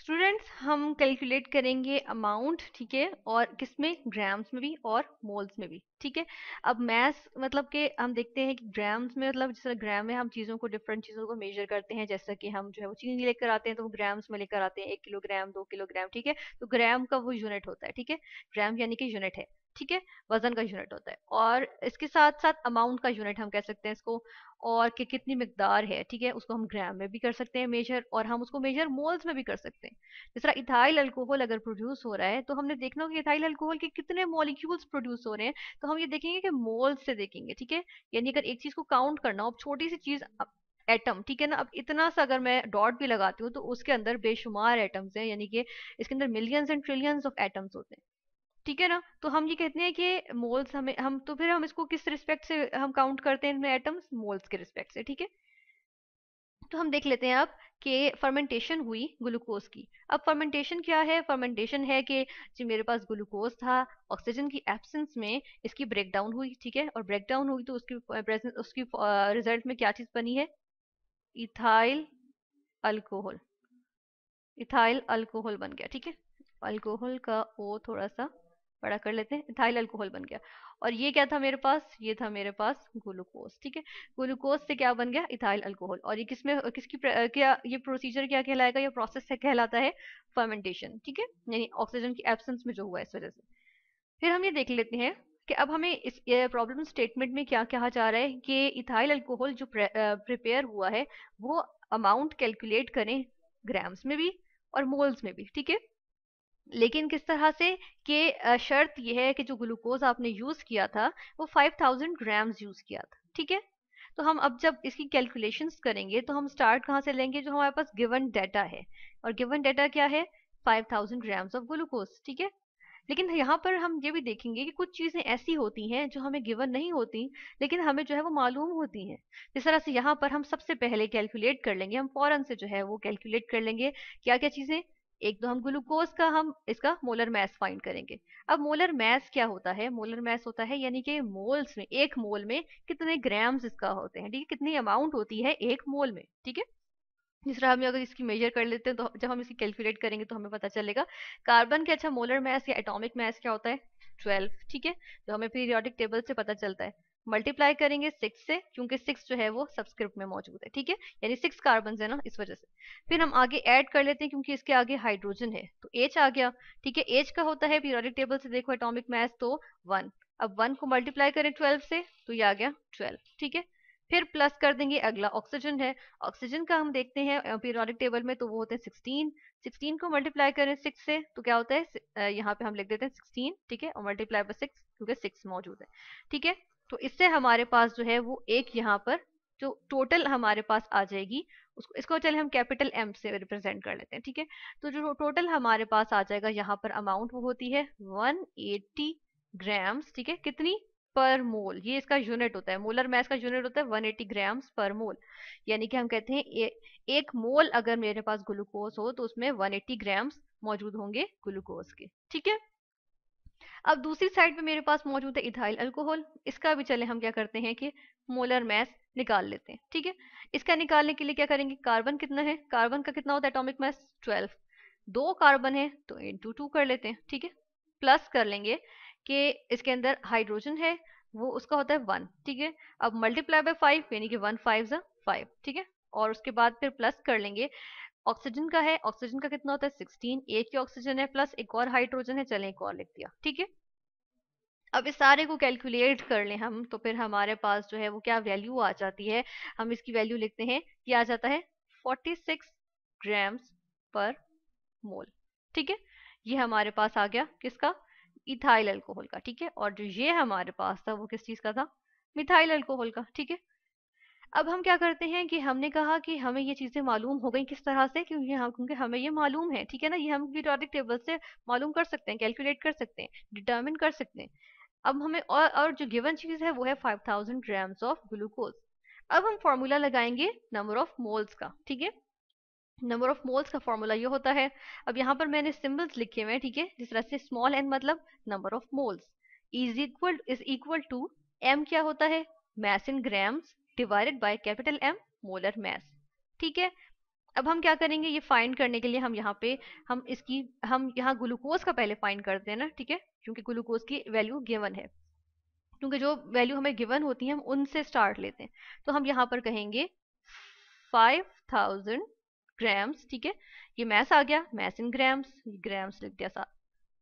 Students हम calculate करेंगे amount, ठीक है, और किसमें, ग्राम्स में भी और मोल्स में भी, ठीक है। अब मैथ्स मतलब कि हम देखते हैं कि ग्राम्स में मतलब जैसे ग्राम में हम चीज़ों को, डिफरेंट चीज़ों को मेजर करते हैं, जैसा कि हम जो है वो चीनी लेकर आते हैं तो वो ग्राम्स में लेकर आते हैं, 1 किलोग्राम 2 किलोग्राम, ठीक है। तो ग्राम का वो यूनिट होता है, ठीक है। ग्राम यानी कि यूनिट है, ठीक है, वजन का यूनिट होता है। और इसके साथ साथ अमाउंट का यूनिट हम कह सकते हैं इसको, और कि कितनी मिकदार है, ठीक है, उसको हम ग्राम में भी कर सकते हैं मेजर, और हम उसको मेजर मोल्स में भी कर सकते हैं। जिस तरह इथाइल अल्कोहल अगर प्रोड्यूस हो रहा है तो हमने देखना होगा कि इथाइल अल्कोहल के कितने मॉलिक्यूल्स प्रोड्यूस हो रहे हैं, तो हम ये देखेंगे कि मोल्स से देखेंगे, ठीक है। यानी अगर एक चीज को काउंट करना हो, अब छोटी सी चीज एटम, ठीक है ना, अब इतना सा अगर मैं डॉट भी लगाती हूँ तो उसके अंदर बेशुमार एटम्स हैं, यानी कि इसके अंदर millions and trillions of atoms होते हैं, ठीक है ना। तो हम ये कहते हैं कि मोल्स हमें, हम तो फिर हम इसको किस रिस्पेक्ट से हम काउंट करते हैं इनमें एटम्स, मोल्स के रिस्पेक्ट से, ठीक है। तो हम देख लेते हैं अब कि फर्मेंटेशन हुई ग्लूकोज की। अब फर्मेंटेशन क्या है, फर्मेंटेशन है कि जो मेरे पास ग्लूकोज था, ऑक्सीजन की एब्सेंस में इसकी ब्रेकडाउन हुई, ठीक है, और ब्रेकडाउन हुई तो उसकी प्रेजेंस, उसकी रिजल्ट में क्या चीज बनी है, इथाइल अल्कोहल। इथाइल अल्कोहल बन गया, ठीक है। अल्कोहल का ओ थोड़ा सा बड़ा कर लेते हैं, इथाइल अल्कोहल बन गया। और ये क्या था मेरे पास, ये था मेरे पास ग्लूकोज, ठीक है। ग्लूकोज से क्या बन गया, इथाइल अल्कोहल। और ये किसमें, किसकी क्या ये प्रोसीजर क्या कहलाएगा, ये प्रोसेस है कहलाता है फर्मेंटेशन, ठीक है, यानी ऑक्सीजन की एब्सेंस में जो हुआ इस वजह से। फिर हम ये देख लेते हैं कि अब हमें इस प्रॉब्लम स्टेटमेंट में क्या कहा जा रहा है कि इथाइल अल्कोहल जो प्रिपेयर हुआ है वो अमाउंट कैलकुलेट करें ग्राम्स में भी और मोल्स में भी, ठीक है। लेकिन किस तरह से कि शर्त यह है कि जो ग्लूकोज आपने यूज किया था वो 5000 ग्राम्स यूज किया था, ठीक है। तो हम अब जब इसकी कैलकुलेशंस करेंगे तो हम स्टार्ट कहाँ से लेंगे, जो हमारे पास गिवन डाटा है, और गिवन डाटा क्या है, 5000 ग्राम्स ऑफ ग्लूकोज, ठीक है। लेकिन यहाँ पर हम ये भी देखेंगे कि कुछ चीजें ऐसी होती हैं जो हमें गिवन नहीं होती, लेकिन हमें जो है वो मालूम होती हैं। जिस तरह से यहाँ पर हम सबसे पहले कैलकुलेट कर लेंगे, हम फौरन से जो है वो कैलकुलेट कर लेंगे क्या क्या चीजें। एक तो हम ग्लूकोज का, हम इसका मोलर मैस फाइंड करेंगे। अब मोलर मैस क्या होता है, मोलर मैस होता है यानी कि मोल्स में, एक मोल में कितने ग्राम्स इसका होते हैं, ठीक है, कितनी अमाउंट होती है एक मोल में, ठीक है। जिस तरह हम अगर इसकी मेजर कर लेते हैं तो जब हम इसकी कैलकुलेट करेंगे तो हमें पता चलेगा कार्बन के, अच्छा मोलर मास या एटॉमिक मास क्या होता है, 12, ठीक है, जो हमें पीरियोडिक टेबल से पता चलता है। मल्टीप्लाई करेंगे 6 से, क्योंकि 6 जो है वो सबस्क्रिप्ट में मौजूद है, ठीक है, यानी 6 कार्बन है ना, इस वजह से। फिर हम आगे ऐड कर लेते हैं क्योंकि इसके आगे हाइड्रोजन है तो H आ गया, ठीक है। H का होता है पीरियोडिक टेबल से देखो एटॉमिक मास तो 1। अब 1 को मल्टीप्लाई करें 12 से तो ये आ गया 12, ठीक है। फिर प्लस कर देंगे, अगला ऑक्सीजन है, ऑक्सीजन का हम देखते हैं पीरियोडिक टेबल में तो वो होते हैं 16। 16 को मल्टीप्लाई करें 6 से तो क्या होता है, यहाँ पे हम लिख देते हैं 16, ठीक है, और मल्टीप्लाई बाय 6 क्योंकि 6 मौजूद है, ठीक है। तो इससे हमारे पास जो है वो एक यहाँ पर जो टोटल हमारे पास आ जाएगी, उसको, इसको चले हम कैपिटल एम से रिप्रेजेंट कर लेते हैं, ठीक है। तो जो टोटल हमारे पास आ जाएगा यहाँ पर अमाउंट वो होती है 180 ग्राम्स, ठीक है, कितनी, पर मोल, ये इसका यूनिट होता है, मोलर मास का यूनिट होता है 180 ग्राम्स पर मोल। यानी कि हम कहते हैं एक मोल अगर मेरे पास ग्लूकोज हो तो उसमें 180 ग्राम्स मौजूद होंगे ग्लूकोज के, ठीक है। अब दूसरी साइड पे मेरे पास मौजूद है इथाइल अल्कोहल, इसका भी चले हम क्या करते हैं कि मोलर मास निकाल लेते हैं, ठीक है। इसका निकालने के लिए क्या करेंगे, कार्बन कितना है, कार्बन का कितना होता है एटॉमिक मास 12, दो कार्बन है तो इंटू 2 कर लेते हैं, ठीक है। प्लस कर लेंगे कि इसके अंदर हाइड्रोजन है, वो उसका होता है 1, ठीक है। अब मल्टीप्लाई बाय 5 यानी कि 1 5 जा 5, ठीक है। और उसके बाद फिर प्लस कर लेंगे, ऑक्सीजन का है, ऑक्सीजन का कितना होता है 16, एक ही ऑक्सीजन है प्लस एक और हाइड्रोजन है, चलें एक और लिख दिया, ठीक है। अब इस सारे को कैलकुलेट कर लें हम तो फिर हमारे पास जो है वो क्या वैल्यू आ जाती है, हम इसकी वैल्यू लिखते हैं, ये आ जाता है 46 ग्राम्स पर मोल, ठीक है। ये हमारे पास आ गया किसका, इथाइल अल्कोहल का, ठीक है। और जो ये हमारे पास था वो किस चीज का था, मिथाइल अल्कोहल का, ठीक है। अब हम क्या करते हैं कि हमने कहा कि हमें ये चीजें मालूम हो गई किस तरह से, क्योंकि हमें ये मालूम है, ठीक है ना, ये हम पीरियोडिक टेबल से मालूम कर सकते हैं, कैलकुलेट कर सकते हैं, डिटर्मिन कर सकते हैं। अब हमें और जो गिवन चीज है वो है 5000 ग्राम्स ऑफ ग्लूकोज। अब हम फॉर्मूला लगाएंगे नंबर ऑफ मोल्स का, ठीक है। नंबर ऑफ मोल्स का फॉर्मूला ये होता है, अब यहाँ पर मैंने सिंबल्स लिखे हुए हैं, ठीक है, जिस तरह से स्मॉल एन मतलब number of moles, is equal to M क्या होता है, mass in grams divided by capital M, molar mass, ठीक है। अब हम क्या करेंगे, ये फाइंड करने के लिए हम यहाँ पे हम यहाँ ग्लूकोज का पहले फाइंड करते हैं ना, ठीक है, क्योंकि ग्लूकोज की वैल्यू गिवन है, क्योंकि जो वैल्यू हमें गिवन होती है हम उनसे स्टार्ट लेते हैं। तो हम यहाँ पर कहेंगे 5000 ग्राम्स, ठीक है, ये मैस आ गया, मैस इन ग्राम्स, ग्राम्स लिख दिया साथ,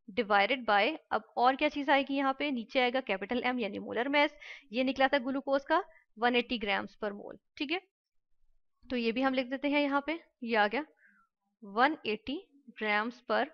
डिवाइडेड बाय, अब और क्या चीज आएगी यहाँ पे, नीचे आएगा कैपिटल एम यानी मोलर मैस, ये निकला था ग्लूकोज का 180 ग्राम्स पर मोल, ठीक है, तो ये भी हम लिख देते हैं यहाँ पे, ये आ गया 180 ग्राम्स पर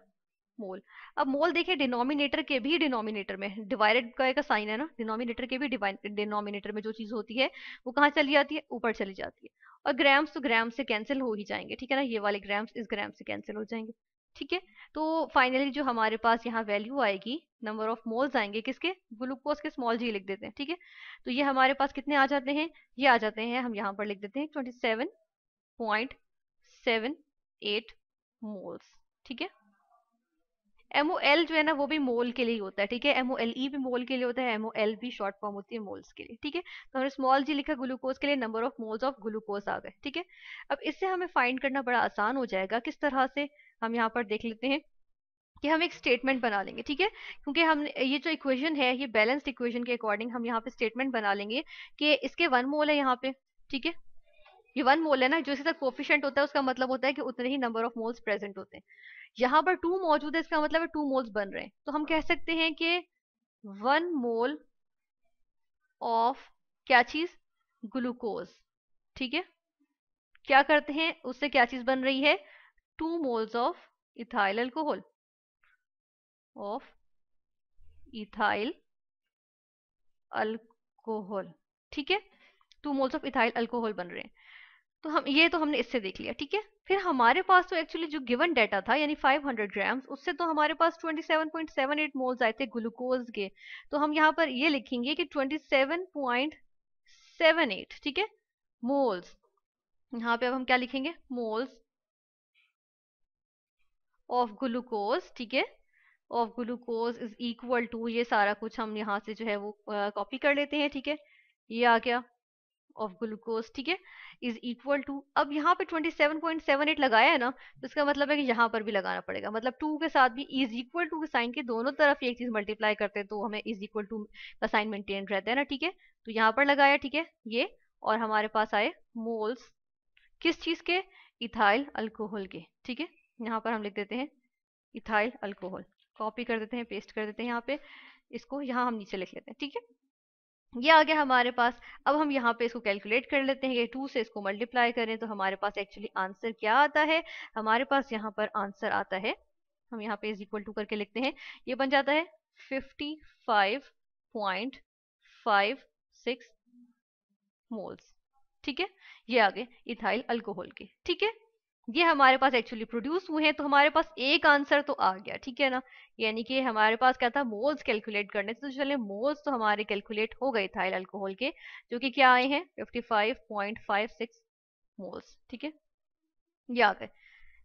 मोल। अब मोल देखिए डिनोमिनेटर के भी, डिनोमिनेटर में डिवाइडेड का साइन है ना, डिनोमिनेटर के भी डिनोमिनेटर में जो चीज होती है वो कहाँ चली जाती है, ऊपर चली जाती है, और ग्राम्स तो ग्राम से कैंसिल हो ही जाएंगे, ठीक है ना, ये वाले ग्राम्स इस ग्राम से कैंसिल हो जाएंगे, ठीक है। तो फाइनली जो हमारे पास यहाँ वैल्यू आएगी, नंबर ऑफ मोल्स आएंगे किसके, ग्लूकोज के, स्मॉल जी लिख देते हैं, ठीक है, तो ये हमारे पास कितने आ जाते हैं, ये आ जाते हैं, हम यहाँ पर लिख देते हैं 27.78 मोल्स, ठीक है। एमओएल जो है ना वो भी मोल के लिए होता है, ठीक है, एमओएलई भी मोल के लिए होता है, एमओएल भी शॉर्ट फॉर्म होती है मोल्स के लिए, ठीक है। तो हमने स्मॉल जी लिखा ग्लूकोज के लिए, number of moles of glucose आ गए, ठीक है। अब इससे हमें फाइंड करना बड़ा आसान हो जाएगा, किस तरह से, हम यहाँ पर देख लेते हैं कि हम एक स्टेटमेंट बना लेंगे, ठीक है, क्योंकि हम ये जो इक्वेशन है ये बैलेंस्ड इक्वेशन के अकॉर्डिंग हम यहाँ पे स्टेटमेंट बना लेंगे कि इसके 1 मोल है यहाँ पे, ठीक है, ये 1 मोल है ना, जो इसका कोफिशिएंट होता है उसका मतलब होता है कि उतने ही नंबर ऑफ मोल्स प्रेजेंट होते हैं, यहाँ पर 2 मौजूद है, इसका मतलब है 2 मोल्स बन रहे हैं, तो हम कह सकते हैं कि 1 मोल ऑफ क्या चीज, ग्लूकोज, ठीक है, क्या करते हैं उससे क्या चीज बन रही है, 2 moles of ethyl alcohol, of ethyl alcohol, ठीक है, 2 मोल्स ऑफ इथाइल अल्कोहल बन रहे हैं। तो हम ये तो हमने इससे देख लिया, ठीक है। फिर हमारे पास तो एक्चुअली जो गिवन डाटा था यानी 500 ग्राम्स, उससे तो हमारे पास 27.78 मोल्स आए थे ग्लूकोज के, तो हम यहाँ पर ये लिखेंगे कि 27.78, ठीक है, मोल्स, यहाँ पे अब हम क्या लिखेंगे, मोल्स ऑफ ग्लूकोज, ठीक है, of glucose is equal to, ये सारा कुछ हम यहाँ से जो है वो कॉपी कर लेते हैं, ठीक है, ये आ गया ऑफ ग्लूकोज, ठीक है, इज इक्वल टू, अब यहाँ पे 27.78 लगाया है ना, तो इसका मतलब है कि यहाँ पर भी लगाना पड़ेगा, मतलब 2 के साथ भी इज इक्वल टू के साइन के दोनों तरफ एक चीज मल्टीप्लाई करते हैं तो हमें इज इक्वल टू का साइन मेंटेन रहता है ना, ठीक है, तो यहाँ पर लगाया, ठीक है, ये, और हमारे पास आए मोल्स किस चीज के, इथाइल अल्कोहल के, ठीक है, यहाँ पर हम लिख देते हैं इथाइल अल्कोहल, कॉपी कर देते हैं, पेस्ट कर देते हैं यहाँ पे, इसको यहाँ हम नीचे लिख लेते हैं, ठीक है, ये आ गया हमारे पास। अब हम यहाँ पे इसको कैलकुलेट कर लेते हैं, ये 2 से इसको मल्टीप्लाई करें तो हमारे पास एक्चुअली आंसर क्या आता है, हमारे पास यहाँ पर आंसर आता है, हम यहाँ पे इज इक्वल टू करके लिखते हैं, ये बन जाता है 55.56 मोल्स, ठीक है, ये आ गए इथाइल अल्कोहल के, ठीक है, ये हमारे पास एक्चुअली प्रोड्यूस हुए हैं, तो हमारे पास एक आंसर तो आ गया, ठीक है ना, यानी कि हमारे पास क्या था, मोल्स कैलकुलेट करने थे, तो चले मोल्स तो हमारे कैलकुलेट हो गए इथाइल अल्कोहल के, जो कि क्या आए हैं 55.56 मोल्स, ठीक है, ये आ गए।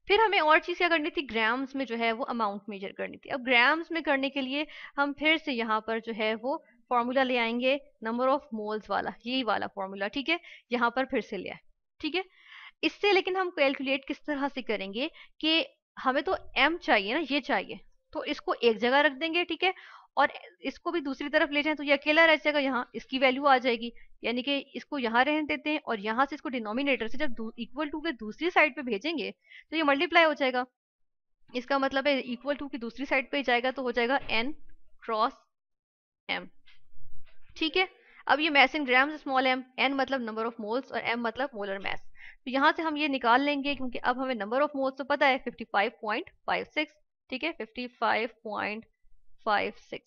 फिर हमें और चीज क्या करनी थी, ग्राम्स में जो है वो अमाउंट मेजर करनी थी। अब ग्राम्स में करने के लिए हम फिर से यहाँ पर जो है वो फॉर्मूला ले आएंगे, नंबर ऑफ मोल्स वाला, यही वाला फॉर्मूला, ठीक है, यहाँ पर फिर से ले आए, ठीक है, इससे लेकिन हम कैलकुलेट किस तरह से करेंगे कि हमें तो m चाहिए ना, ये चाहिए, तो इसको एक जगह रख देंगे, ठीक है, और इसको भी दूसरी तरफ ले जाएं तो ये अकेला रह जाएगा, यहाँ इसकी वैल्यू आ जाएगी, यानी कि इसको यहाँ रहने देते हैं और यहाँ से इसको डिनोमिनेटर से जब इक्वल टू के दूसरी साइड पे भेजेंगे तो ये मल्टीप्लाई हो जाएगा, इसका मतलब है इक्वल टू की दूसरी साइड पे जाएगा तो हो जाएगा n क्रॉस m, ठीक है। अब ये mass in grams, small m, n मतलब नंबर ऑफ मोल्स और m मतलब मोलर मैस, तो यहाँ से हम ये निकाल लेंगे, क्योंकि अब हमें नंबर ऑफ मोल्स तो पता है 55.56, ठीक है, 55.56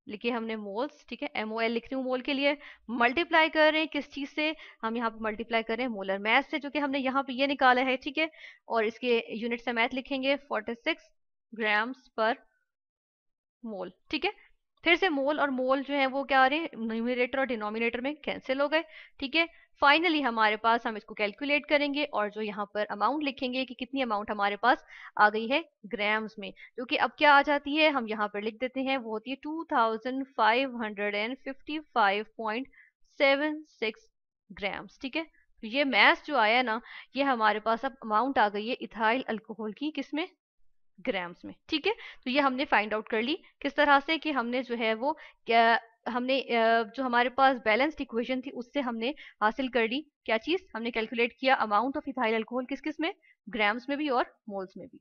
लिखे हमने मोल्स, ठीक है, MOL लिख रही हूँ मोल के लिए, मल्टीप्लाई कर रहे हैं किस चीज से, हम यहाँ पे मल्टीप्लाई कर रहे हैं मोलर मैस से, जो कि हमने यहाँ पे ये निकाला है, ठीक है, और इसके यूनिट से मैथ लिखेंगे 46 ग्राम्स पर मोल, ठीक है, फिर से मोल और मोल जो है वो क्या आ रहे हैं, न्यूमरेटर और डिनोमिनेटर में कैंसिल हो गए, ठीक है। फाइनली हमारे पास, हम इसको कैलकुलेट करेंगे और जो यहाँ पर अमाउंट लिखेंगे कि कितनी अमाउंट हमारे पास आ गई है ग्राम्स में, जो कि अब क्या आ जाती है, हम यहाँ पर लिख देते हैं, वो होती है 2555.76 ग्राम्स, ठीक है, तो ये मैथ्स जो आया ना, ये हमारे पास अब अमाउंट आ गई है इथाइल अल्कोहल की, किसमें, ग्राम्स में। ठीक है, तो ये हमने फाइंड आउट कर ली किस तरह से, कि हमने जो है वो क्या, हमने जो हमारे पास बैलेंस्ड इक्वेशन थी उससे हमने हासिल कर ली क्या चीज, हमने कैलकुलेट किया अमाउंट ऑफ इथाइल अल्कोहल किस किस में, ग्राम्स में भी और मोल्स में भी।